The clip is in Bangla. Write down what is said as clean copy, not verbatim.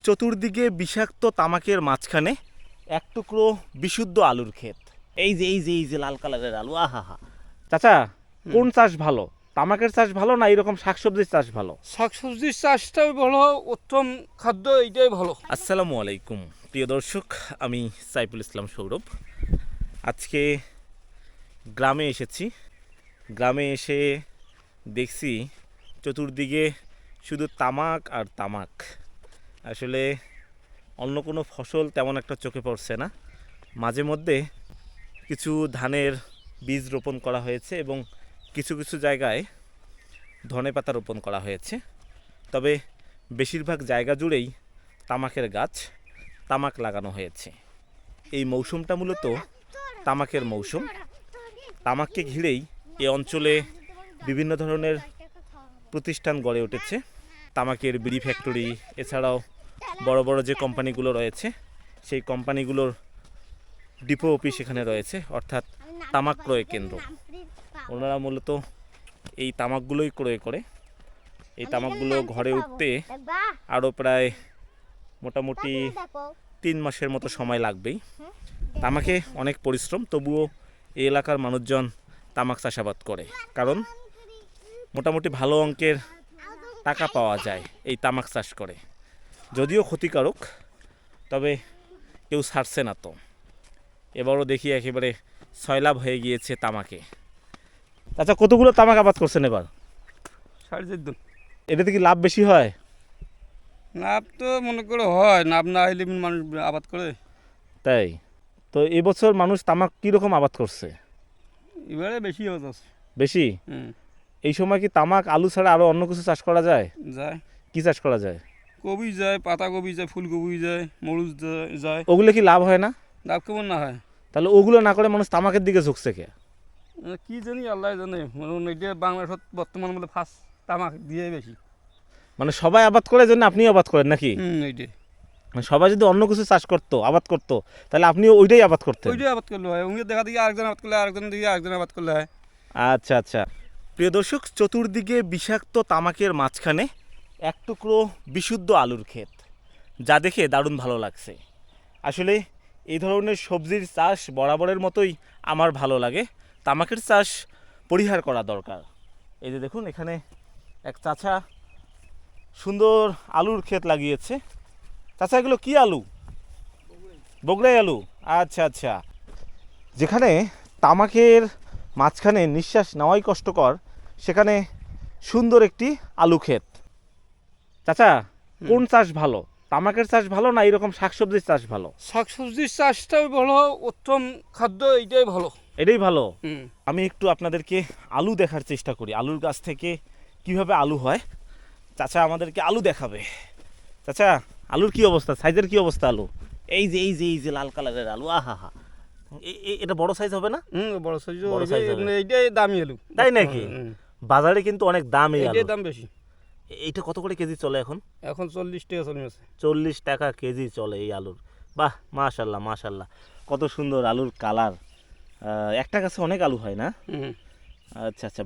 চতুর্দিকে বিষাক্ত তামাকের মাঝখানে এক টুকরো বিশুদ্ধ আলুর ক্ষেত। এই যে লাল কালারের আলু, আহা হা। চাচা, কোন চাষ ভালো, তামাকের চাষ ভালো না এরকম শাকসবজির চাষ ভালো? শাকসবজির চাষটাই ভালো, উত্তম খাদ্য এইটাই ভালো। আসসালামু আলাইকুম প্রিয় দর্শক, আমি সাইফুল ইসলাম সৌরভ। আজকে গ্রামে এসেছি। গ্রামে এসে দেখছি চতুর্দিকে শুধু তামাক আর তামাক। আসলে অন্য কোনো ফসল তেমন একটা চোখে পড়ছে না। মাঝে মধ্যে কিছু ধানের বীজ রোপণ করা হয়েছে এবং কিছু কিছু জায়গায় ধনেপাতা রোপণ করা হয়েছে। তবে বেশিরভাগ জায়গা জুড়েই তামাকের গাছ, তামাক লাগানো হয়েছে। এই মৌসুমটা মূলত তামাকের মৌসুম। তামাককে ঘিরেই এ অঞ্চলে বিভিন্ন ধরনের প্রতিষ্ঠান গড়ে উঠেছে। তামাকের বিড়ি ফ্যাক্টরি, এছাড়াও বড় বড় যে কোম্পানিগুলো রয়েছে সেই কোম্পানিগুলোর ডিপো অফিস এখানে রয়েছে, অর্থাৎ তামাক ক্রয় কেন্দ্র। ওনারা মূলত এই তামাকগুলোই ক্রয় করে। এই তামাকগুলো ঘরে উঠতে আরও প্রায় মোটামুটি 3 মাসের মতো সময় লাগবেই। তামাকে অনেক পরিশ্রম, তবুও এই এলাকার মানুষজন তামাক চাষাবাদ করে, কারণ মোটামুটি ভালো অঙ্কের টাকা পাওয়া যায় এই তামাক চাষ করে। যদিও ক্ষতিকারক, তবে কেউ ছাড়ছে না। তো এবারও দেখি একেবারে সয়লাভ হয়ে গিয়েছে তামাকে। আচ্ছা, কতগুলো তামাক আবাদ করছেন এবার? 14.5 এটাতে কি লাভ বেশি হয়? লাভ তো মনে করে হয়, লাভ না হইলে মানুষ আবাদ করে। তাই তো এবছর মানুষ তামাক কীরকম আবাদ করছে? এবারে বেশি হচ্ছে। বেশি? এই সময় কি তামাক আলু ছাড়া আরও অন্য কিছু চাষ করা যায়? যায়। কি চাষ করা যায়? কবি যায়, পাতাকপি যায়, ফুলকপি যায়, মরিচ যায়। ওগুলো কি লাভ হয় না? লাভ কেমন না হয়? তাহলে ওগুলো না করে মানুষ তামাকের দিকে ঝুঁকছে কে? কি জানি, আল্লাহ জানে। এটা বাংলাদেশত বর্তমান বলে ফার্স্ট তামাক দিয়ে বেশি। মানে সবাই আবাদ করে জন্য আপনিও আবাদ করেন নাকি? এইটাই। মানে সবাই যদি অন্য কিছু চাষ করতো, আবাদ করতো, তাহলে আপনিও ওইটাই আবাদ করতেন? ওইটাই আবাদ করলে হয়। উনি দেখা দেখি আরেকজন আবাদ করলে, আরেকজন দেখি আরেকজন আবাদ করলে হয়। আচ্ছা আচ্ছা। প্রিয় দর্শক, চতুর্দিকে বিষাক্ত তামাকের মাঝখানে এক টুকরো বিশুদ্ধ আলুর ক্ষেত, যা দেখে দারুণ ভালো লাগছে। আসলে এই ধরনের সবজির চাষ বরাবরের মতোই আমার ভালো লাগে। তামাকের চাষ পরিহার করা দরকার। এই যে দেখুন, এখানে এক চাচা সুন্দর আলুর ক্ষেত লাগিয়েছে। চাচা, এগুলো কি আলু? বগুড়াই আলু। আচ্ছা আচ্ছা। যেখানে তামাকের মাঝখানে নিঃশ্বাস নেওয়াই কষ্টকর, সেখানে সুন্দর একটি আলু ক্ষেত। চাচা, কোন চাষ ভালো, তামাকের চাষ ভালো না এরকম শাকসবজির চাষ ভালো? শাকসবজির চাষটাই ভালো, উত্তম খাদ্য এইটাই ভালো। এটাই ভালো। আমি একটু আপনাদেরকে আলু দেখার চেষ্টা করি, আলুর গাছ থেকে কিভাবে আলু হয়। চাচা আমাদেরকে আলু দেখাবে। চাচা, আলুর কি অবস্থা, সাইজের কি অবস্থা আলু? এই যে লাল কালারের আলু, আহা হা। এটা বড় সাইজ হবে না? বড় সাইজ, বড় সাইজ হবে। এইটাই দামি আলু। তাই নাকি? বাজারে কিন্তু অনেক দাম এই আলুর। দাম বেশি। এইটা কত করে কেজি চলে এখন? এখন 40 টাকা চলে গেছে। 40 টাকা কেজি চলে এই আলুর। বাহ, মাশাল্লাহ মাশাল্লাহ, কত সুন্দর আলুর কালার। একটা গাছে অনেক আলু হয় না? আচ্ছা আচ্ছা।